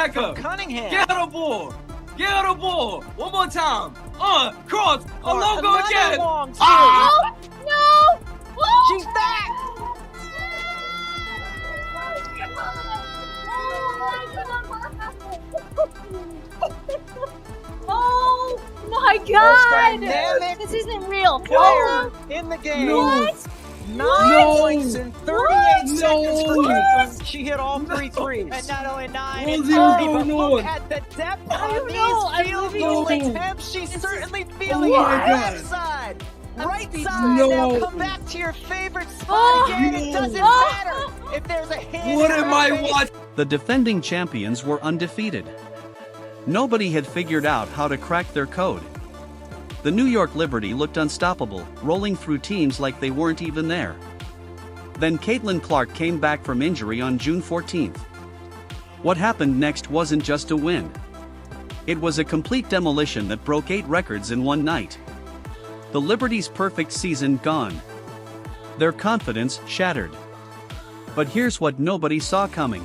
back up. Cunningham. Get her the ball. Get her the ball. One more time. Cross. A logo again. Oh, no. She's back. Oh my God! Dynamic This isn't real. player in the game. What? 9 points in 38 seconds for No. Caitlin. She hit all 3 threes. And not only 9, What's it's going Look on? at the depth I on don't know. these field I'm goal living- attempts. She's This certainly is- feeling it. Oh my Left God. side, right speechless. side. No. Now come back to your favorite spot Oh. again. It doesn't Oh. matter if there's a hand. What in am her I face. watching? The defending champions were undefeated. Nobody had figured out how to crack their code. The New York Liberty looked unstoppable, rolling through teams like they weren't even there. Then Caitlin Clark came back from injury on June 14th. What happened next wasn't just a win. It was a complete demolition that broke 8 records in one night. The Liberty's perfect season gone. Their confidence shattered. But here's what nobody saw coming.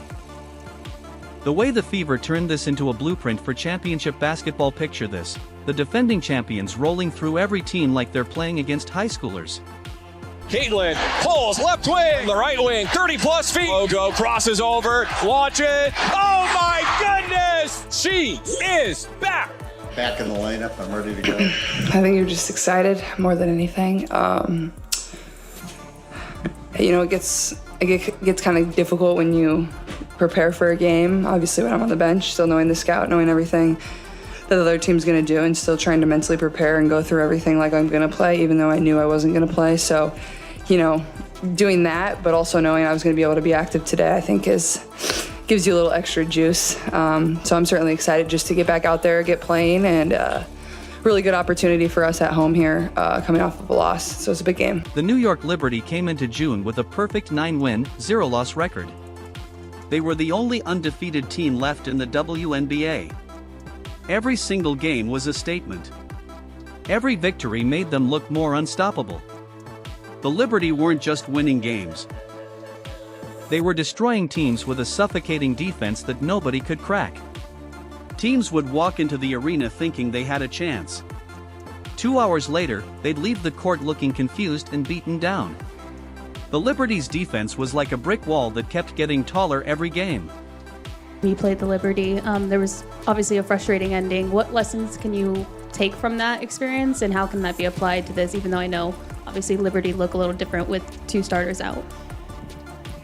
The way the Fever turned this into a blueprint for championship basketball. Picture this: the defending champions rolling through every team like they're playing against high schoolers. Caitlin pulls left wing, the right wing, 30+ feet. Logo crosses over, launch it. Oh my goodness! She is back. Back in the lineup, I'm ready to go. I think you're just excited more than anything. It gets kind of difficult when you prepare for a game. Obviously, when I'm on the bench, still knowing the scout, knowing everything that the other team's going to do, and still trying to mentally prepare and go through everything like I'm going to play, even though I knew I wasn't going to play. So, doing that, but also knowing I was going to be able to be active today, I think gives you a little extra juice. So I'm certainly excited just to get back out there, get playing, and really good opportunity for us at home here, coming off of a loss. So it's a big game. The New York Liberty came into June with a perfect 9-win, 0-loss record. They were the only undefeated team left in the WNBA. Every single game was a statement. Every victory made them look more unstoppable. The Liberty weren't just winning games. They were destroying teams with a suffocating defense that nobody could crack. Teams would walk into the arena thinking they had a chance. 2 hours later, they'd leave the court looking confused and beaten down. The Liberty's defense was like a brick wall that kept getting taller every game. We played the Liberty. There was obviously a frustrating ending. What lessons can you take from that experience, and how can that be applied to this, even though I know obviously Liberty look a little different with 2 starters out?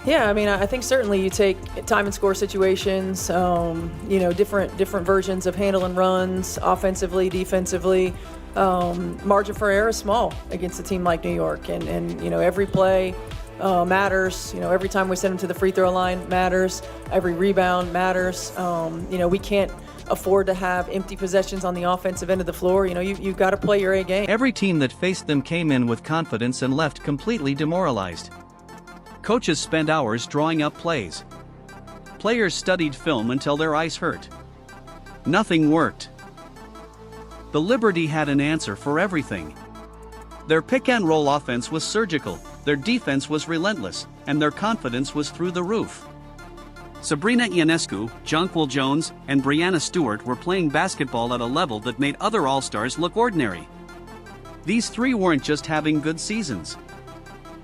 Yeah, I mean, I think certainly you take time and score situations, different versions of handling runs, offensively, defensively. Margin for error is small against a team like New York, and every play matters. Every time we send them to the free throw line matters. Every rebound matters. We can't afford to have empty possessions on the offensive end of the floor. You've got to play your A game. Every team that faced them came in with confidence and left completely demoralized. Coaches spent hours drawing up plays. Players studied film until their eyes hurt. Nothing worked. The Liberty had an answer for everything. Their pick-and-roll offense was surgical, their defense was relentless, and their confidence was through the roof. Sabrina Ionescu, Jonquil Jones, and Brianna Stewart were playing basketball at a level that made other All-Stars look ordinary. These 3 weren't just having good seasons.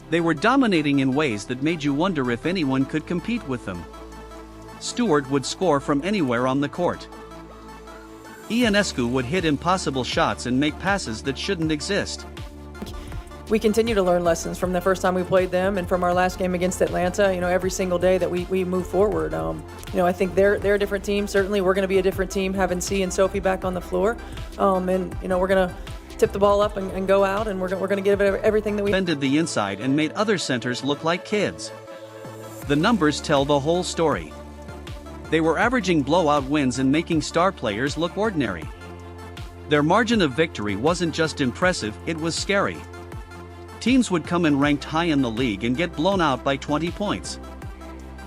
They were dominating in ways that made you wonder if anyone could compete with them. Stewart would score from anywhere on the court. Ionescu would hit impossible shots and make passes that shouldn't exist. We continue to learn lessons from the first time we played them and from our last game against Atlanta. Every single day that we move forward. I think they're a different team. Certainly, we're going to be a different team having C and Sophie back on the floor. We're going to tip the ball up and go out, and we're going to give it everything that we Defended the inside and made other centers look like kids. The numbers tell the whole story. They were averaging blowout wins and making star players look ordinary. Their margin of victory wasn't just impressive, it was scary. Teams would come in ranked high in the league and get blown out by 20 points.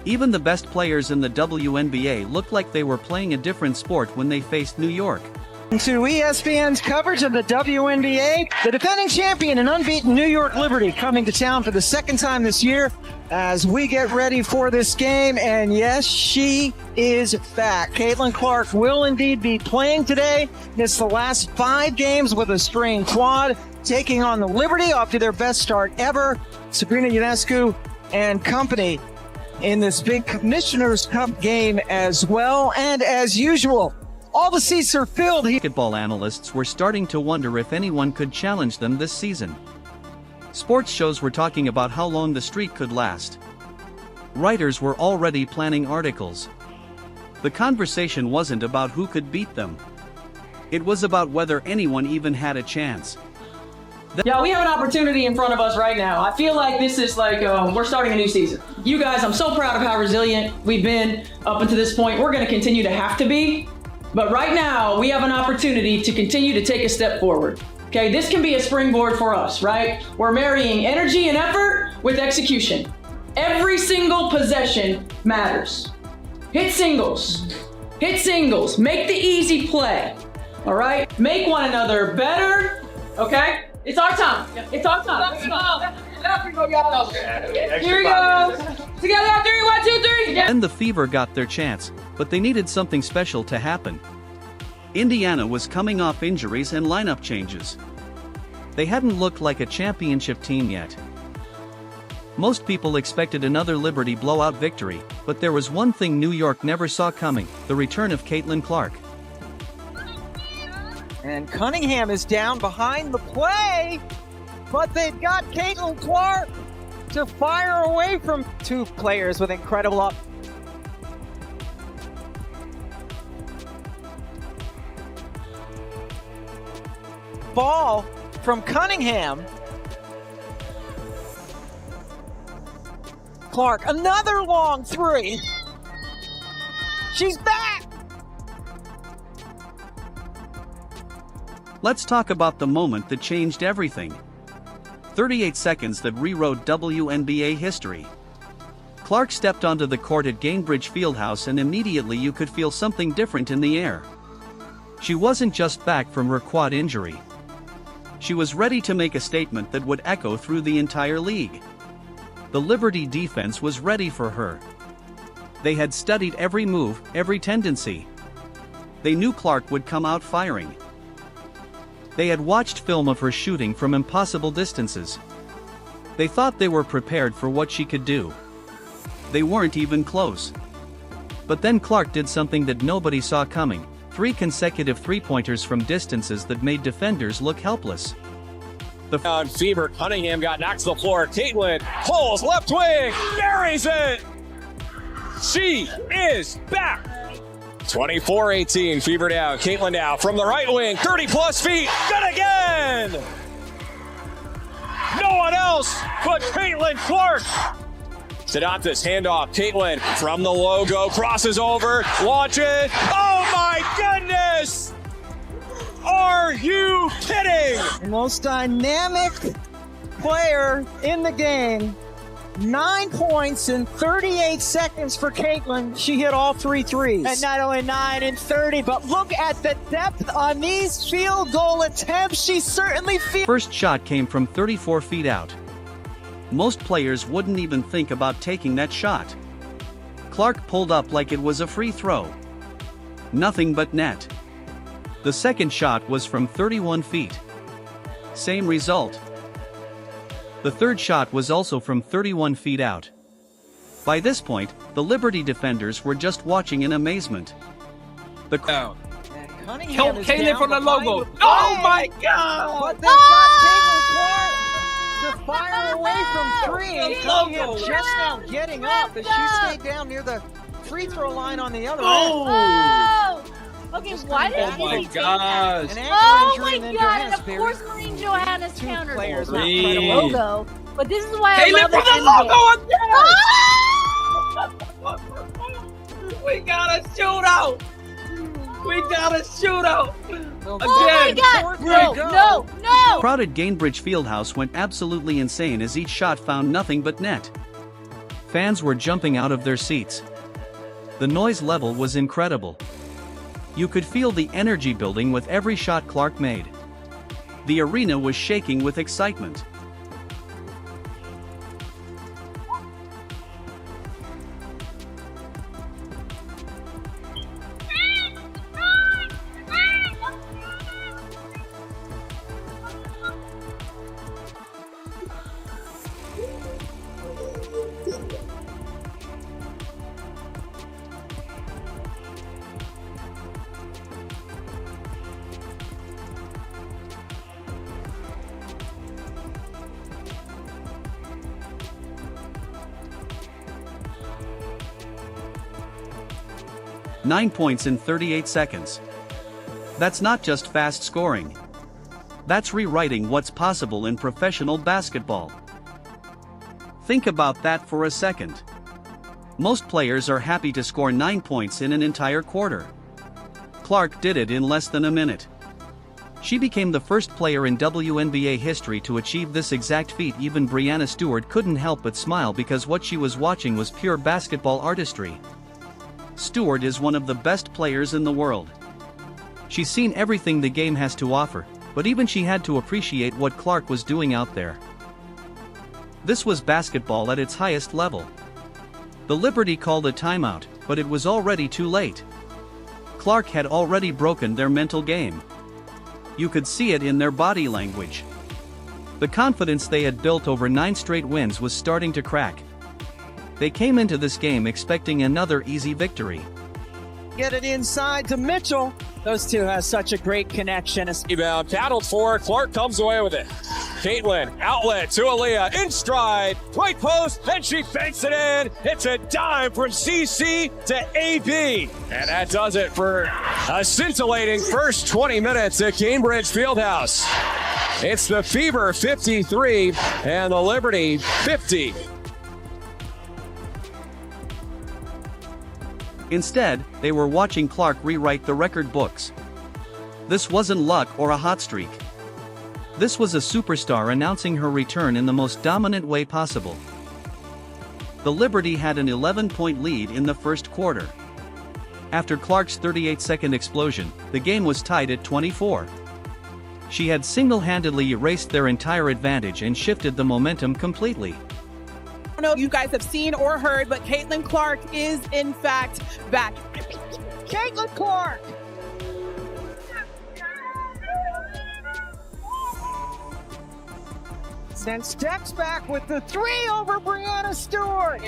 Even the best players in the WNBA looked like they were playing a different sport when they faced New York. To ESPN's coverage of the WNBA, the defending champion and unbeaten New York Liberty coming to town for the second time this year as we get ready for this game. And yes, she is back. Caitlin Clark will indeed be playing today. It's the last 5 games with a strained quad, taking on the Liberty off to their best start ever. Sabrina Ionescu and company in this big Commissioner's Cup game as well. And as usual, all the seats are filled. Basketball analysts were starting to wonder if anyone could challenge them this season. Sports shows were talking about how long the streak could last. Writers were already planning articles. The conversation wasn't about who could beat them. It was about whether anyone even had a chance. Yeah, we have an opportunity in front of us right now. I feel like this is like we're starting a new season. You guys, I'm so proud of how resilient we've been up until this point. We're going to continue to have to be. But right now, we have an opportunity to continue to take a step forward. Okay, this can be a springboard for us, right? We're marrying energy and effort with execution. Every single possession matters. Hit singles. Hit singles. Make the easy play. All right? Make one another better. Okay? It's our time. It's our time. Here we go. Together, 3, 1, 2, 3. Then the Fever got their chance, but they needed something special to happen. Indiana was coming off injuries and lineup changes. They hadn't looked like a championship team yet. Most people expected another Liberty blowout victory, but there was one thing New York never saw coming: the return of Caitlin Clark. And Cunningham is down behind the play, but they've got Caitlin Clark to fire away from 2 players with incredible up. Ball from Cunningham. Clark, another long 3. She's back! Let's talk about the moment that changed everything. 38 seconds that rewrote WNBA history. Clark stepped onto the court at Gainbridge Fieldhouse and immediately you could feel something different in the air. She wasn't just back from her quad injury. She was ready to make a statement that would echo through the entire league. The Liberty defense was ready for her. They had studied every move, every tendency. They knew Clark would come out firing. They had watched film of her shooting from impossible distances. They thought they were prepared for what she could do. They weren't even close. But then Clark did something that nobody saw coming: 3 consecutive three-pointers from distances that made defenders look helpless. On Fever, Cunningham got knocked to the floor. Caitlin pulls left wing, buries it. She is back. 24-18, Fever down. Caitlin now from the right wing, 30-plus feet. Good again. No one else but Caitlin Clark. Sedantis, handoff. Caitlin from the logo, crosses over, launch it. Oh my goodness! Are you kidding? The most dynamic player in the game. 9 points in 38 seconds for Caitlin. She hit all 3 threes. And not only 9 and 30, but look at the depth on these field goal attempts. She certainly feels. First shot came from 34 feet out. Most players wouldn't even think about taking that shot. Clark pulled up like it was a free throw. Nothing but net. The second shot was from 31 feet. Same result. The third shot was also from 31 feet out. By this point, the Liberty defenders were just watching in amazement. The Down. Cunningham is Caitlin down from the behind logo. the Oh play. my God! But they've got Caitlin Clark to fire away from 3. And Cunningham Logo. just now getting up as she stayed down near the free throw line on the other end. Oh! Okay, why did Oh my he take gosh. An ankle Oh injury my and then god, and Johannes of buried course Marine Johannes 2 countered. players. Not Three. by the logo, but this is why I Caitlin love from the the logo again! We got a shootout! We got a shootout! Oh my Again! god! Fourth No, and no, no! crowded Gainbridge Fieldhouse went absolutely insane as each shot found nothing but net. Fans were jumping out of their seats. The noise level was incredible. You could feel the energy building with every shot Clark made. The arena was shaking with excitement. "9 points in 38 seconds. That's not just fast scoring. That's rewriting what's possible in professional basketball. Think about that for a second. Most players are happy to score 9 points in an entire quarter. Clark did it in less than a minute. She became the first player in WNBA history to achieve this exact feat. Even Breanna Stewart couldn't help but smile because what she was watching was pure basketball artistry. Stewart is one of the best players in the world. She's seen everything the game has to offer, but even she had to appreciate what Clark was doing out there. This was basketball at its highest level. The Liberty called a timeout, but it was already too late. Clark had already broken their mental game. You could see it in their body language. The confidence they had built over 9 straight wins was starting to crack. They came into this game expecting another easy victory. Get it inside to Mitchell. Those two have such a great connection. Rebound, battled for, Clark comes away with it. Caitlin, outlet to Aaliyah, in stride, right post, then she fakes it in. It's a dime from CC to AB. And that does it for a scintillating first 20 minutes at Cambridge Fieldhouse. It's the Fever 53 and the Liberty 50. Instead, they were watching Clark rewrite the record books. This wasn't luck or a hot streak. This was a superstar announcing her return in the most dominant way possible. The Liberty had an 11-point lead in the first quarter. After Clark's 38-second explosion, the game was tied at 24. She had single-handedly erased their entire advantage and shifted the momentum completely. I don't know if you guys have seen or heard, but Caitlin Clark is in fact back. Caitlin Clark! Then steps back with the 3 over Breanna Stewart.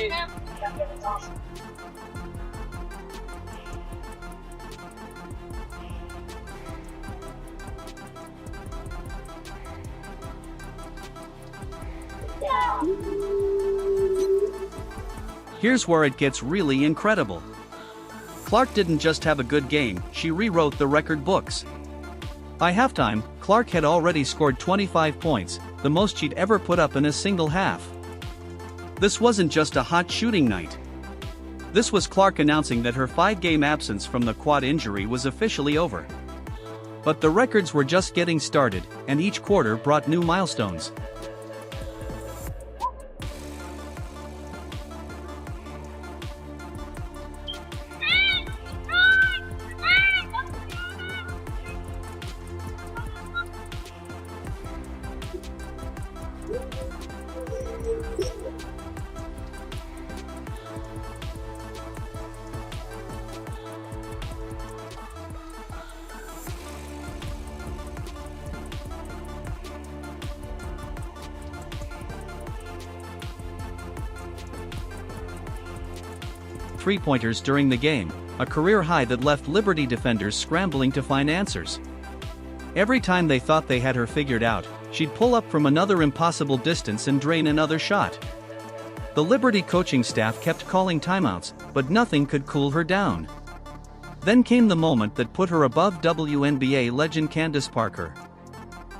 Here's where it gets really incredible. Clark didn't just have a good game, she rewrote the record books. By halftime, Clark had already scored 25 points, the most she'd ever put up in a single half. This wasn't just a hot shooting night. This was Clark announcing that her 5-game absence from the quad injury was officially over. But the records were just getting started, and each quarter brought new milestones. Three-pointers during the game, a career high that left Liberty defenders scrambling to find answers. Every time they thought they had her figured out, she'd pull up from another impossible distance and drain another shot. The Liberty coaching staff kept calling timeouts, but nothing could cool her down. Then came the moment that put her above WNBA legend Candace Parker.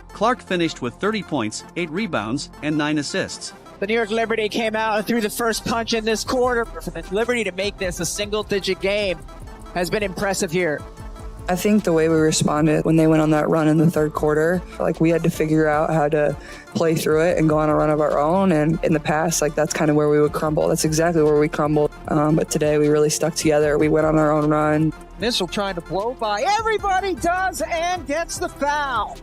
Clark finished with 30 points, 8 rebounds, and 9 assists. The New York Liberty came out and threw the first punch in this quarter. For the Liberty to make this a single-digit game has been impressive here. I think the way we responded when they went on that run in the third quarter, like we had to figure out how to play through it and go on a run of our own. And in the past, like that's kind of where we would crumble. That's exactly where we crumbled. But today we really stuck together. We went on our own run. Mitchell trying to blow by. Everybody does and gets the foul.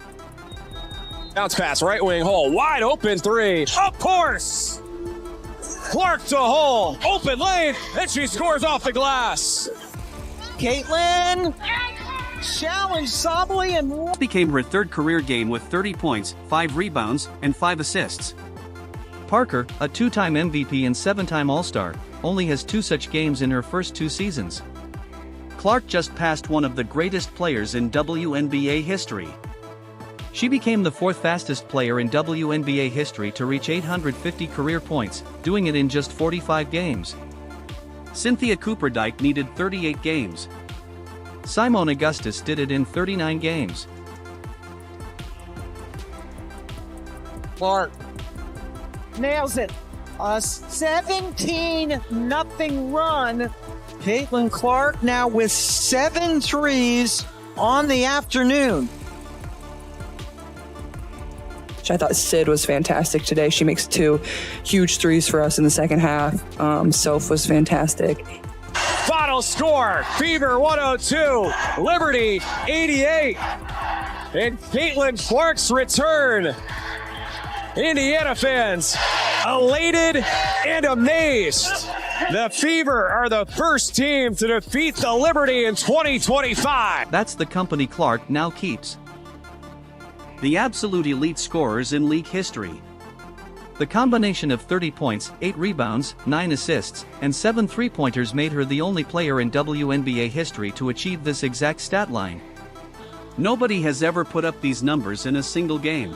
Bounce pass, right wing hole, wide open three. Of course! Clark to hole, open lane, and she scores off the glass. Caitlin challenged Sabally and Became her third career game with 30 points, 5 rebounds, and 5 assists. Parker, a 2-time MVP and 7-time All-Star, only has 2 such games in her first 2 seasons. Clark just passed one of the greatest players in WNBA history. She became the 4th fastest player in WNBA history to reach 850 career points, doing it in just 45 games. Cynthia Cooperdike needed 38 games. Simone Augustus did it in 39 games. Clark nails it. A 17-0 run. Caitlin Clark now with 7 threes on the afternoon. I thought Sid was fantastic today. She makes 2 huge threes for us in the second half. Soph was fantastic. Final score, Fever 102, Liberty 88. And Caitlin Clark's return. Indiana fans elated and amazed. The Fever are the first team to defeat the Liberty in 2025. That's the company Clark now keeps. The absolute elite scorers in league history. The combination of 30 points, 8 rebounds, 9 assists, and 7 three-pointers made her the only player in WNBA history to achieve this exact stat line. Nobody has ever put up these numbers in a single game.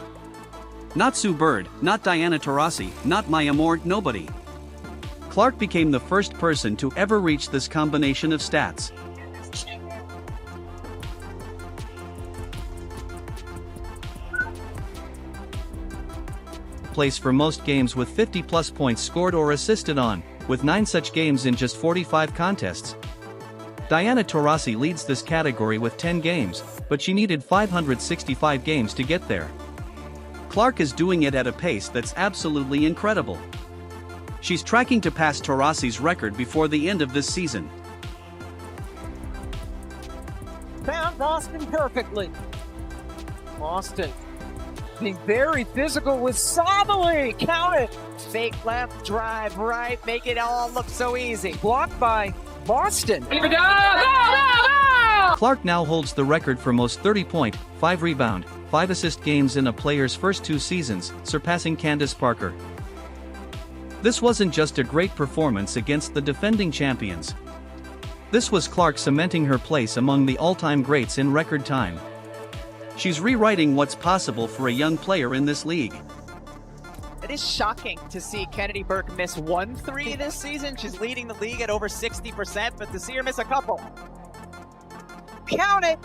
Not Sue Bird, not Diana Taurasi, not Maya Moore, nobody. Clark became the first person to ever reach this combination of stats. Place for most games with 50-plus points scored or assisted on, with 9 such games in just 45 contests. Diana Taurasi leads this category with 10 games, but she needed 565 games to get there. Clark is doing it at a pace that's absolutely incredible. She's tracking to pass Taurasi's record before the end of this season. Found Boston perfectly. Boston being very physical with Sabally. Count it. Fake left, drive right, make it all look so easy. Blocked by Boston. Clark now holds the record for most 30-point, 5-rebound, 5-assist games in a player's first 2 seasons, surpassing Candace Parker. This wasn't just a great performance against the defending champions. This was Clark cementing her place among the all-time greats in record time. She's rewriting what's possible for a young player in this league. It is shocking to see Kennedy Burke miss 1 3 this season. She's leading the league at over 60%, but to see her miss a couple. Count it.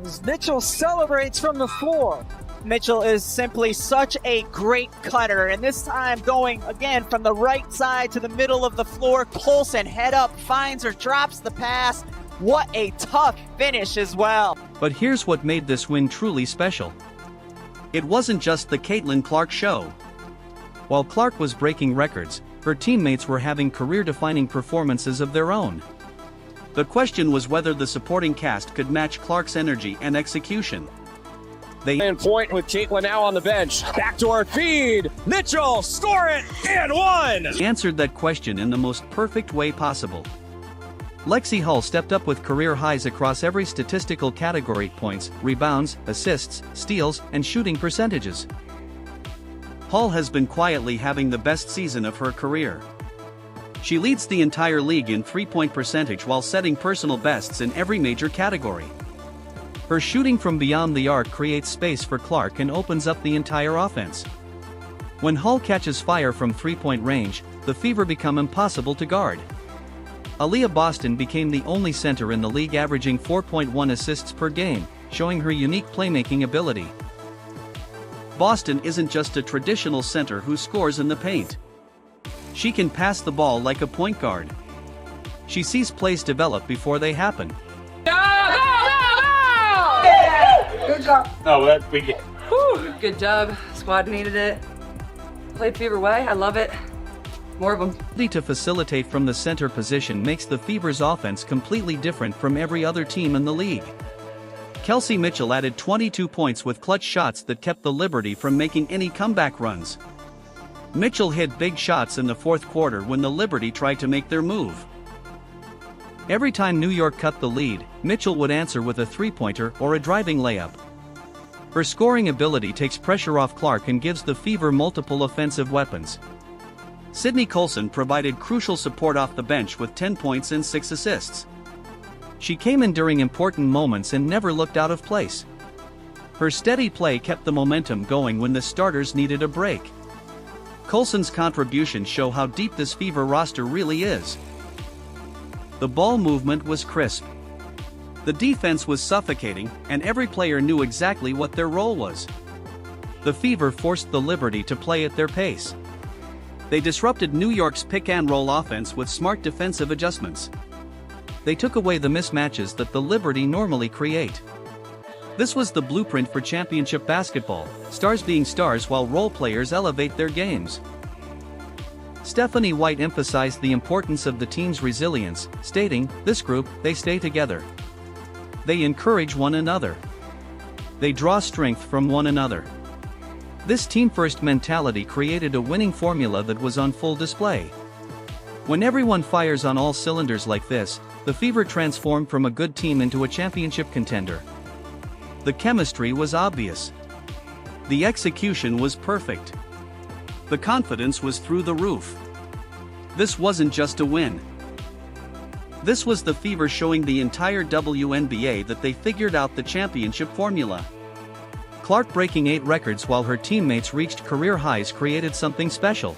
As Mitchell celebrates from the floor. Mitchell is simply such a great cutter, and this time going again from the right side to the middle of the floor. Colson head up, finds her, drops the pass. What a tough finish as well. But here's what made this win truly special. It wasn't just the Caitlin Clark show. While Clark was breaking records, her teammates were having career-defining performances of their own. The question was whether the supporting cast could match Clark's energy and execution. And point with Caitlin now on the bench. Backdoor feed. Mitchell, score it, and 1. Answered that question in the most perfect way possible. Lexi Hull stepped up with career highs across every statistical category: points, rebounds, assists, steals, and shooting percentages. Hull has been quietly having the best season of her career. She leads the entire league in three-point percentage while setting personal bests in every major category. Her shooting from beyond the arc creates space for Clark and opens up the entire offense. When Hull catches fire from three-point range, the Fever become impossible to guard. Aaliyah Boston became the only center in the league averaging 4.1 assists per game, showing her unique playmaking ability. Boston isn't just a traditional center who scores in the paint. She can pass the ball like a point guard. She sees plays develop before they happen. Good job. No, that we get. Whew, good job. Squad needed it. Played Fever way. I love it. More of them. Ability to facilitate from the center position makes the Fever's offense completely different from every other team in the league. Kelsey Mitchell added 22 points with clutch shots that kept the Liberty from making any comeback runs. Mitchell hit big shots in the fourth quarter when the Liberty tried to make their move. Every time New York cut the lead, Mitchell would answer with a three-pointer or a driving layup. Her scoring ability takes pressure off Clark and gives the Fever multiple offensive weapons. Sydney Colson provided crucial support off the bench with 10 points and 6 assists. She came in during important moments and never looked out of place. Her steady play kept the momentum going when the starters needed a break. Colson's contributions show how deep this Fever roster really is. The ball movement was crisp. The defense was suffocating, and every player knew exactly what their role was. The Fever forced the Liberty to play at their pace. They disrupted New York's pick-and-roll offense with smart defensive adjustments. They took away the mismatches that the Liberty normally create. This was the blueprint for championship basketball, stars being stars while role players elevate their games. Stephanie White emphasized the importance of the team's resilience, stating, "This group, they stay together. They encourage one another. They draw strength from one another." This team-first mentality created a winning formula that was on full display. When everyone fires on all cylinders like this, the Fever transformed from a good team into a championship contender. The chemistry was obvious. The execution was perfect. The confidence was through the roof. This wasn't just a win. This was the Fever showing the entire WNBA that they figured out the championship formula. Clark breaking 8 records while her teammates reached career highs created something special.